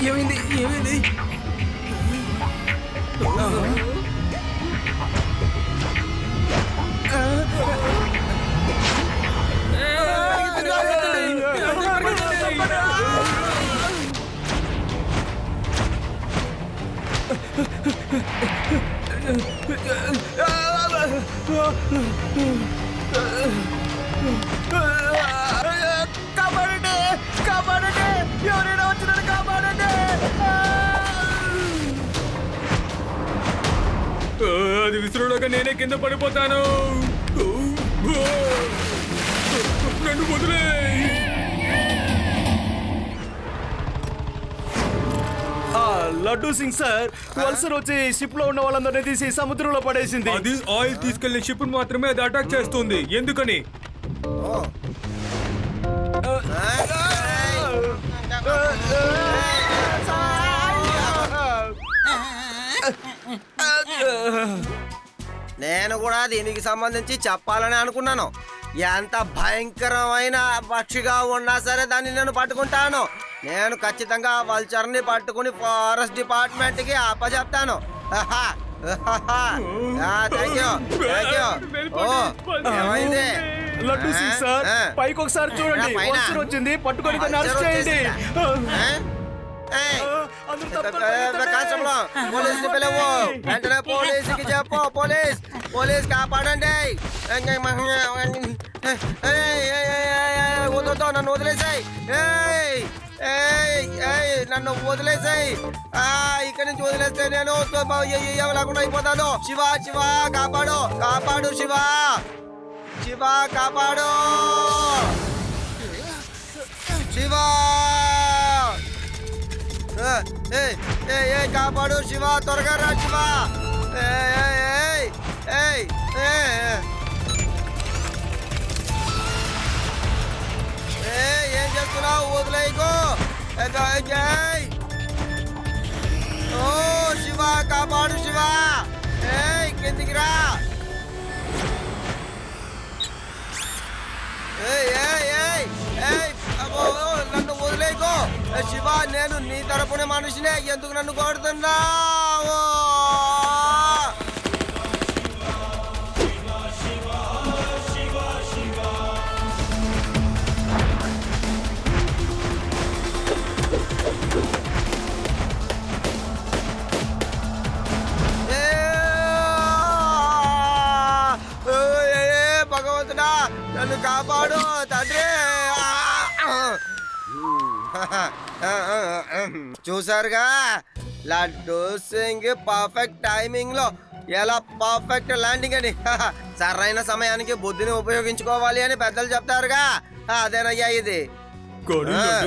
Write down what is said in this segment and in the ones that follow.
ఏమైంది ఏమైంది? కాపాడండి కాపాడండి, ఎవరైనా వచ్చినారు కాపాడండి. అది విసురులోగా నేనే కింద పడిపోతాను. నన్ను వదిలే. లడ్డూ సింగ్ సార్, వలసర్ వచ్చి షిప్ లో ఉన్న వాళ్ళందరినీ తీసి సముద్రంలో పడేసింది. అది ఆయిల్ తీసుకెళ్లే షిప్ మాత్రమే అది అటాక్ చేస్తుంది. ఎందుకని? నేను కూడా దీనికి సంబంధించి చెప్పాలని అనుకున్నాను. ఎంత భయంకరమైన పక్షిగా ఉన్నా సరే దాన్ని నేను పట్టుకుంటాను. నేను ఖచ్చితంగా వల్చర్ని పట్టుకుని ఫారెస్ట్ డిపార్ట్మెంట్ కి అప్పచెప్తాను. ఏమైంది? లడ్డూ సింగ్ సార్, పైకి ఒకసారి చూడండి. వలసర్ వచ్చింది, పట్టుకొని అరెస్ట్ చేయండి. పోలీస్ పిలవు, వెంటనే పోలీసుకి చెప్పు. పోలీస్ కాపాడండి. నన్ను వదిలేసాయి, నన్ను వదిలేసాయి. ఇక్కడి నుంచి వదిలేస్తే నేను ఎవలాకుండా అయిపోతాను. శివ శివ కాపాడు, కాపాడు శివ, శివ కాపాడు, శివ కాపాడు శివ, త్వరగా రా శివ. ఏం చేస్తున్నావు? వదిలేయకు. ఓ శివ కాపాడు శివ, కిందికి రా. నన్ను వదిలేయకు శివ, నేను నీ తరపున మనిషినే. ఎందుకు నన్ను కొడుతున్నావు? భగవంతుడా నన్ను కాపాడు తండ్రి. చూసారుగా లడ్డూ సింగ్ పర్ఫెక్ట్ టైమింగ్ లో ఎలా పర్ఫెక్ట్ ల్యాండింగ్ అని. సరైన సమయానికి బుద్ధిని ఉపయోగించుకోవాలి అని పెద్దలు చెప్తారుగా, అదేనయ్యా ఇది.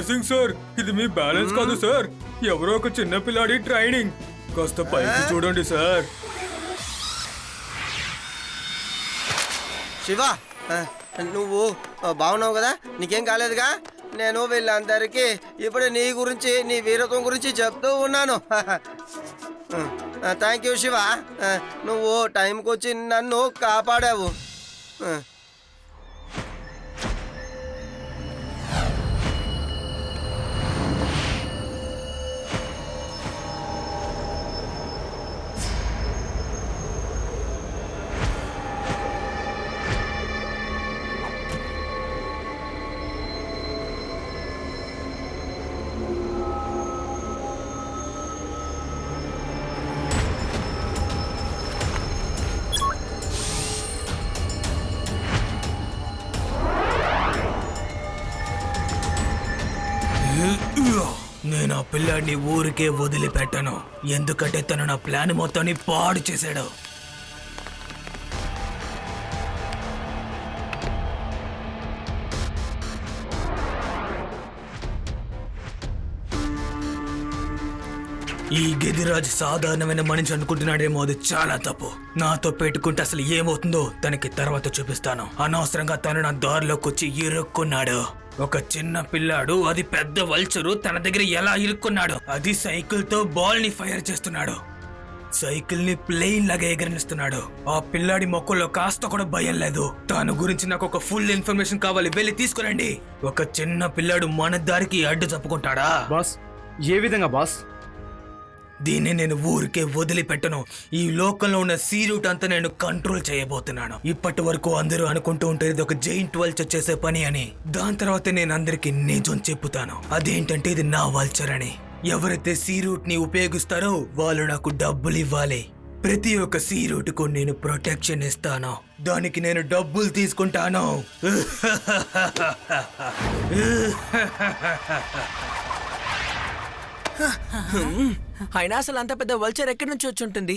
సింగ్ సార్, ఇది మీ బ్యాలెన్స్ కాదు సార్, ఎవరో ఒక చిన్న పిల్లాడి ట్రైనింగ్. కాస్త పైకి చూడండి సార్. శివ, నువ్వు బాగున్నావు కదా? నీకేం కాలేదుగా? నేను వీళ్ళందరికీ ఇప్పుడు నీ గురించి, నీ వీరత్వం గురించి చెప్తూ ఉన్నాను. థ్యాంక్ యూ శివ, నువ్వు టైంకి వచ్చి నన్ను కాపాడావు. నేను ఆ పిల్లాడిని ఊరికే వదిలిపెట్టాను, ఎందుకంటే తను నా ప్లాన్ మొత్తాన్ని పాడు చేశాడు. ఈ గిరిరాజ్ సాధారణమైన మనిషి అనుకుంటున్నాడేమో, అది చాలా తప్పు. నాతో పెట్టుకుంటే అసలు ఏమవుతుందో తనకి తర్వాత చూపిస్తాను. అనవసరంగా తను నా దారిలోకి వచ్చి ఇరుక్కున్నాడు. ఒక చిన్న పిల్లాడు, అది పెద్ద వల్చరు, తన దగ్గర ఎలా ఇరుక్కున్నాడు. అది సైకిల్ తో బాల్ ని ఫైర్ చేస్తున్నాడు, సైకిల్ ని ప్లేన్ లాగా ఎగరనిస్తున్నాడు. ఆ పిల్లాడి మొక్కల్లో కాస్త కూడా భయం లేదు. దాని గురించి నాకు ఒక ఫుల్ ఇన్ఫర్మేషన్ కావాలి, వెళ్ళి తీసుకురండి. ఒక చిన్న పిల్లాడు మన దారికి అడ్డు తప్పుకుంటాడా? బాస్, ఏ విధంగా బాస్? దీన్ని నేను ఊరికే వదిలిపెట్టను. ఈ లోకంలో ఉన్న సీ రూట్ అంతా నేను కంట్రోల్ చేయబోతున్నాను. ఇప్పటి వరకు అందరూ అనుకుంటూ ఉంటారు ఇది ఒక జైంట్ వల్చర్ చేసే పని అని. దాని తర్వాత నేను అందరికి నిజం చెప్పుతాను. అదేంటంటే ఇది నా వల్చర్ అని. ఎవరైతే సీ రూట్ ని ఉపయోగిస్తారో వాళ్ళు నాకు డబ్బులు ఇవ్వాలి. ప్రతి ఒక్క సీ రూట్ కు నేను ప్రొటెక్షన్ ఇస్తాను. దానికి నేను డబ్బులు తీసుకుంటాను. అయినా అసలు అంత పెద్ద వల్చర్ ఎక్కడి నుంచి వచ్చి ఉంటుంది?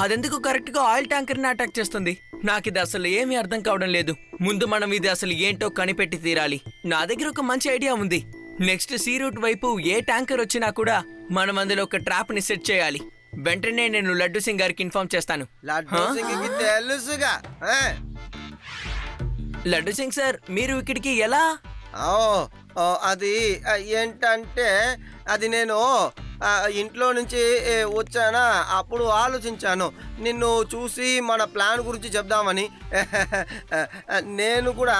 అదెందుకు కరెక్ట్ గా ఆయిల్ ట్యాంకర్ ని అటాక్ చేస్తుంది? నాకు ఇది అసలు ఏమీ అర్థం కావడం లేదు. ముందు మనం ఇది అసలు ఏంటో కనిపెట్టి తీరాలి. నా దగ్గర ఒక మంచి ఐడియా ఉంది. నెక్స్ట్ సీ రూట్ వైపు ఏ ట్యాంకర్ వచ్చినా కూడా మనం అందులో ఒక ట్రాప్ ని సెట్ చేయాలి. వెంటనే నేను లడ్డు సింగ్ గారికి ఇన్ఫార్మ్ చేస్తాను. లడ్డు సింగ్కి తెలుసుగా. లడ్డు సింగ్ సార్, మీరు ఇక్కడికి ఎలా? అది ఏంటంటే అది నేను ఇంట్లో నుంచి వచ్చానా, అప్పుడు ఆలోచించాను నిన్ను చూసి మన ప్లాన్ గురించి చెప్దామని. నేను కూడా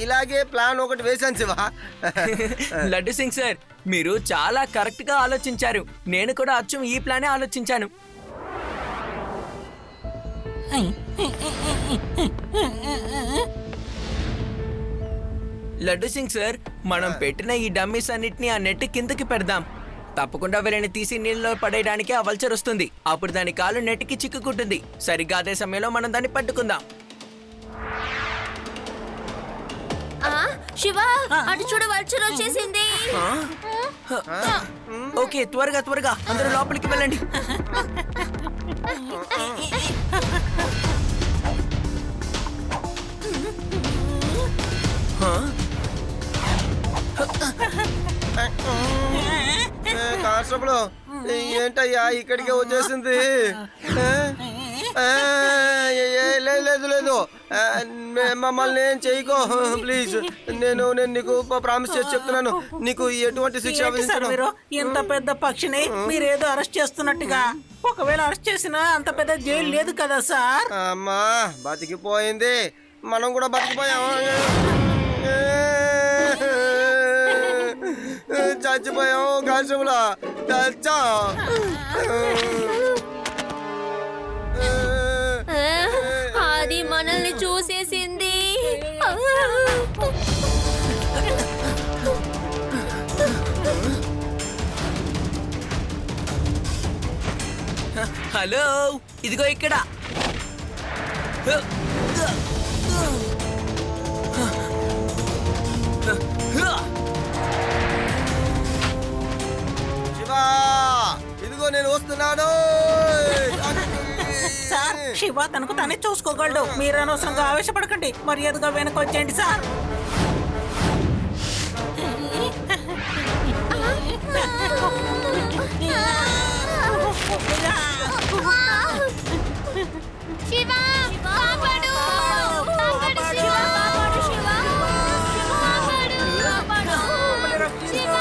ఇలాగే ప్లాన్ ఒకటి వేశాను శివ. లడ్డు సింగ్ సార్, మీరు చాలా కరెక్ట్ గా ఆలోచించారు. నేను కూడా అచ్చం ఈ ప్లానే ఆలోచించాను. లడ్డు సింగ్ సార్, మనం పెట్టిన ఈ డమ్మీస్ అన్నిటిని ఆ నెట్ కిందకి పెడదాం. తప్పకుండా వీళ్ళని తీసి నీళ్ళలో పడేయడానికి ఆ వల్చర్ వస్తుంది. అప్పుడు దాని కాలు నెట్కి చిక్కుకుంటుంది. సరిగ్గా అదే సమయంలో మనం దాన్ని పట్టుకుందాం. శివ, అటు చూడు, వల్చర్ వచ్చేసింది. ఓకే, త్వరగా త్వరగా అందరూ లోపలికి వెళ్ళండి. కానిస్టేబుల్, ఏంటయ్యా ఇక్కడికే వచ్చేసింది? లేదు లేదు, మమ్మల్ని ఏం చేయకో ప్లీజ్. నేను నీకు ప్రామిస్ చేసి చెప్తున్నాను, నీకు ఎటువంటి శిక్ష మీరు ఇంత పెద్ద పక్షిని మీరేదో అరెస్ట్ చేస్తున్నట్టుగా. ఒకవేళ అరెస్ట్ చేసినా అంత పెద్ద జైలు లేదు కదా సార్. అమ్మా, బతికిపోయింది, మనం కూడా బతికిపోయాం. చచ్చిపోయాం కానిస్టేబుల్, చచ్చా. అది మనల్ని చూసేసింది. హలో, ఇదిగో ఇక్కడ. శివా, ఇదిగో నేను వస్తున్నాను. సార్, శివ తనకు తనే చూసుకోగలడు. మీరు అనవసరంగా ఆవేశపడకండి, మర్యాదగా వెనక వచ్చేయండి సార్. శివ, కాపాడు! కాపాడు శివ! కాపాడు శివ! కాపాడు! కాపాడు! శివ!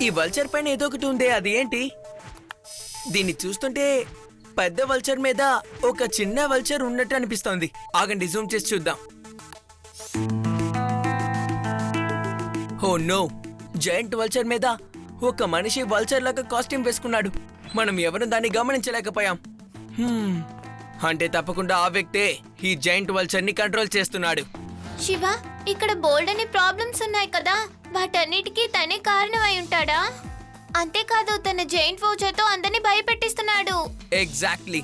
ఈ వల్చర్ పైన ఏదో ఒకటి ఉందే, అది ఏంటి? దీన్ని చూస్తుంటే పెద్ద వల్చర్ మీద ఒక చిన్న వల్చర్ ఉన్నట్టు అనిపిస్తోంది. ఆగండి, జూమ్ చేసి చూద్దాం. ఓ నో, జైంట్ వల్చర్ మీద ఒక మనిషి వల్చర్ లాగా కాస్ట్యూమ్ వేసుకున్నాడు. మనం ఎవరు దాన్ని గమనించలేకపోయాం. అంటే తప్పకుండా ఆ వ్యక్తే ఈ జైంట్ వల్చర్ ని కంట్రోల్ చేస్తున్నాడు. శివ, ఇక్కడ బోల్డ్ అనే ప్రాబ్లమ్స్ ఉన్నాయి కదా, వాటన్నిటికీ తనే కారణమై ఉంటాడా? అంతేకాదు, తన జైంట్ వల్చర్తో అందరినీ భయపెట్టిస్తున్నాడు. ఎగ్జాక్ట్లీ.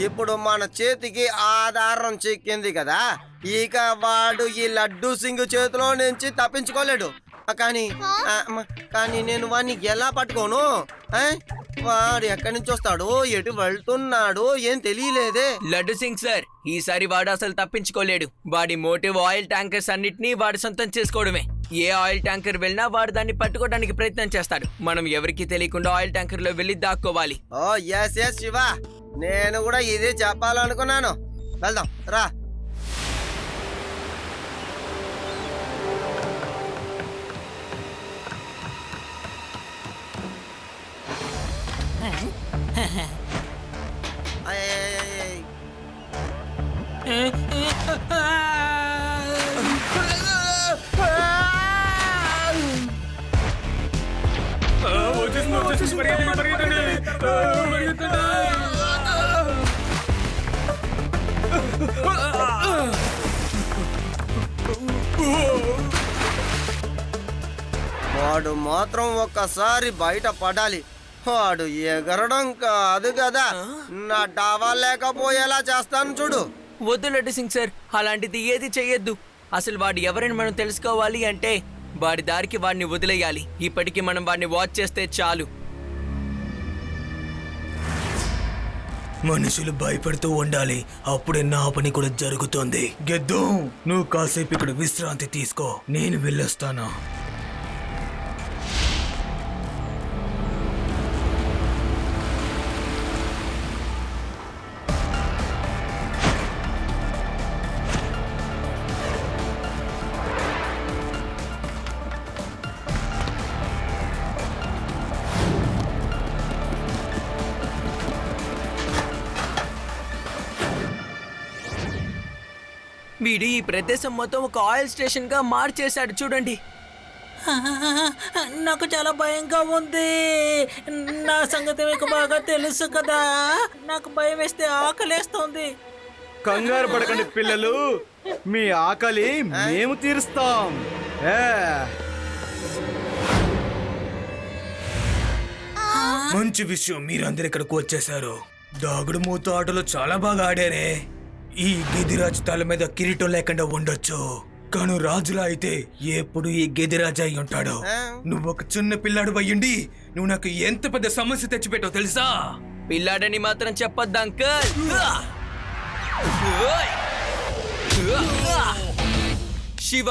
ఇప్పుడు మన చేతికి ఆధారం చిక్కింది కదా, ఇక వాడు ఈ లడ్డు సింగ్ చేతిలో నుంచి తప్పించుకోలేడు. కానీ నేను వాడిని ఎలా పట్టుకోను? వాడు ఎక్కడి నుంచి వస్తాడో, ఎటు వెళ్తున్నాడో ఏం తెలియలేదే. లడ్డు సింగ్ సార్, ఈసారి వాడు అసలు తప్పించుకోలేడు. వాడి మోటివ్ ఆయిల్ ట్యాంకర్స్ అన్నిటినీ వాడు సొంతం చేసుకోవడమే. ఏ ఆయిల్ ట్యాంకర్ వెళ్ళినా వాడు దాన్ని పట్టుకోవడానికి ప్రయత్నం చేస్తాడు. మనం ఎవరికి తెలియకుండా ఆయిల్ ట్యాంకర్ లో వెళ్ళి దాక్కోవాలి. ఓ ఎస్ ఎస్ శివ, నేను కూడా ఇదే చెప్పాలనుకున్నాను. వెళ్దాం రా. వాడు మాత్రం ఒక్కసారి బయట పడాలి. వాడు ఎగరడం కాదు కదా, నా డావా లేకపోయేలా చేస్తాను చూడు. వద్దు లడ్డు సింగ్ సార్, అలాంటిది ఏది చెయ్యొద్దు. అసలు వాడు ఎవరని మనం తెలుసుకోవాలి అంటే వాడి దారికి వాడిని వదిలేయాలి. ఇప్పటికీ మనం వాడిని వాచ్ చేస్తే చాలు. మనుషులు భయపడుతూ ఉండాలి, అప్పుడే నా పని కూడా జరుగుతుంది. గెద్దు, నువ్వు కాసేపు ఇక్కడ విశ్రాంతి తీసుకో, నేను వెళ్ళొస్తాను. వీడు ఈ ప్రదేశం మొత్తం ఒక ఆయిల్ స్టేషన్ గా మార్చేశాడు చూడండి. నాకు చాలా భయంగా ఉంది. నా సంగతి మీకు బాగా తెలుసు కదా, నాకు భయం వేస్తే ఆకలేస్తుంది. కంగారు పడకండి పిల్లలు, మీ ఆకలి మేము తీరుస్తాం. మంచి విషయం, మీరందరూ ఇక్కడికి వచ్చేసారు. దాగుడు మూత ఆటలో చాలా బాగా ఆడారే. ఈ గిదిరాజు తల మీద కిరీటం లేకుండా ఉండొచ్చు, కాను రాజులా అయితే ఎప్పుడు ఈ గిదిరాజు అయి ఉంటాడు. నువ్వు ఒక చిన్న పిల్లాడు అయ్యుండి నువ్వు నాకు ఎంత పెద్ద సమస్య తెచ్చిపెట్టావు తెలుసా? పిల్లాడని మాత్రం చెప్పొద్దు అంకల్. శివ,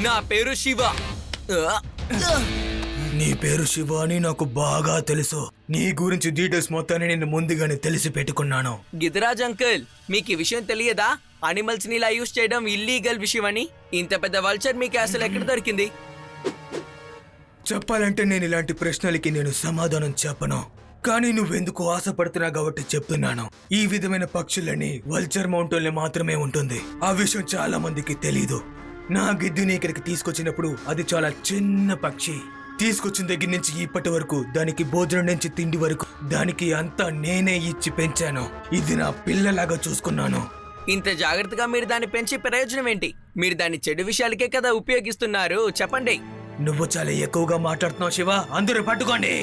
నా పేరు శివ. నీ పేరు శివ అని నాకు బాగా తెలుసు. నీ గురించి డీటెయిల్స్ మొత్తాన్ని నేను ముందుగానే తెలిసి పెట్టుకున్నాను. గిరిరాజ్ అంకుల్, మీకు ఈ విషయం తెలియదా? అనిమల్స్ ని ఇలా యూజ్ చేయడం ఇల్లీగల్ విషయం అని. ఇంత పెద్ద వల్చర్ మీకు అసలు ఎక్కడ దొరికింది? చెప్పాలంటే నేను ఇలాంటి ప్రశ్నలకి నేను సమాధానం చెప్పను, కానీ నువ్వెందుకు ఆశపడుతున్నా కాబట్టి చెప్తున్నాను. ఈ విధమైన పక్షులని వల్చర్ మౌంటైన్ లో మాత్రమే ఉంటుంది. ఆ విషయం చాలా మందికి తెలీదు. నా గిద్దుని ఇక్కడికి తీసుకొచ్చినప్పుడు అది చాలా చిన్న పక్షి. తీసుకొచ్చిన దగ్గర నుంచి ఇప్పటి వరకు దానికి భోజనం నుంచి తిండి వరకు దానికి అంతా నేనే ఇచ్చి పెంచాను. ఇది నా పిల్లలాగా చూసుకున్నాను. ఇంత జాగ్రత్తగా మీరు దాన్ని పెంచి ప్రయోజనం ఏంటి? మీరు దాన్ని చెడు విషయాలకే కదా ఉపయోగిస్తున్నారు. చెప్పండి. నువ్వు చాలా ఎక్కువగా మాట్లాడుతున్నావు శివ, అందరూ పట్టుకోండి.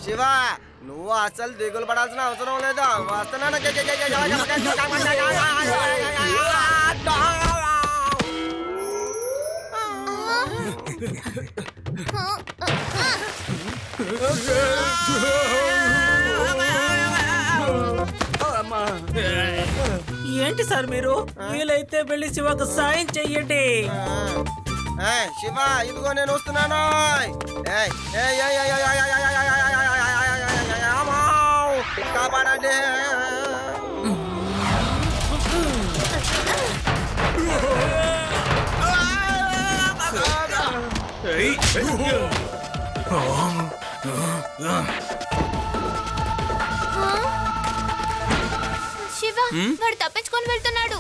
శివ, నువ్వు అసలు దిగులు పడాల్సిన అవసరం లేదు. వస్తున్నాను. ఏంటి సార్ మీరు? వీలైతే వెళ్ళి శివకు సాయం చెయ్యండి. శివ, ఇదిగో నేను వస్తున్నాను. కాపాడండి. శివ, వాడు తప్పించుకొని వెళ్తున్నాడు.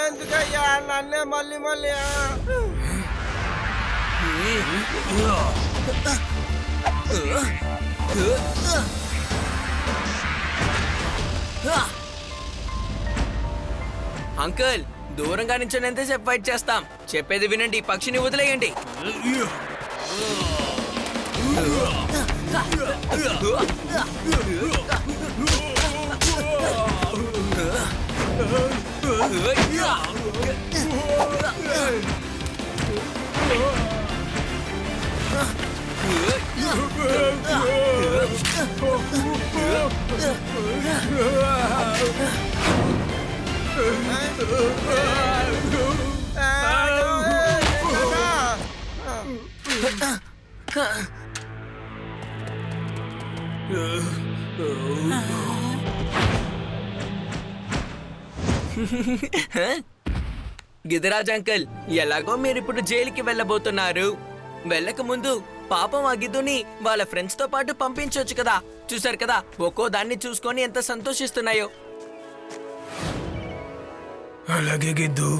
ఎందుకయ్యా నన్నే మళ్ళీ మళ్ళీ అంకుల్ దూరంగా నుంచి ఎంతసేపు ఫైట్ చేస్తాం? చెప్పేది వినండి, ఈ పక్షిని వదిలేయండి. గిరిరాజ్ అంకుల్, ఎలాగో మీరిప్పుడు జైలుకి వెళ్ళబోతున్నారు. వెళ్ళక ముందు పాపం ఆ గిద్దుని వాళ్ళ ఫ్రెండ్స్ తో పాటు పంపించవచ్చు కదా. చూసారు కదా ఒక్కో దాన్ని చూసుకొని ఎంత సంతోషిస్తున్నాయో. అలాగే గిద్దు,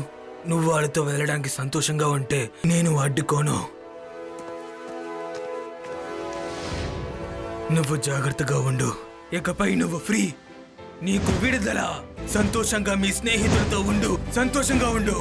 నువ్వు వాళ్ళతో వెళ్ళడానికి సంతోషంగా ఉంటే నేను అడ్డుకోను. నువ్వు జాగ్రత్తగా ఉండు. ఇకపై నువ్వు ఫ్రీ. నీకు విడుదల. సంతోషంగా మీ స్నేహితులతో ఉండు. సంతోషంగా ఉండు.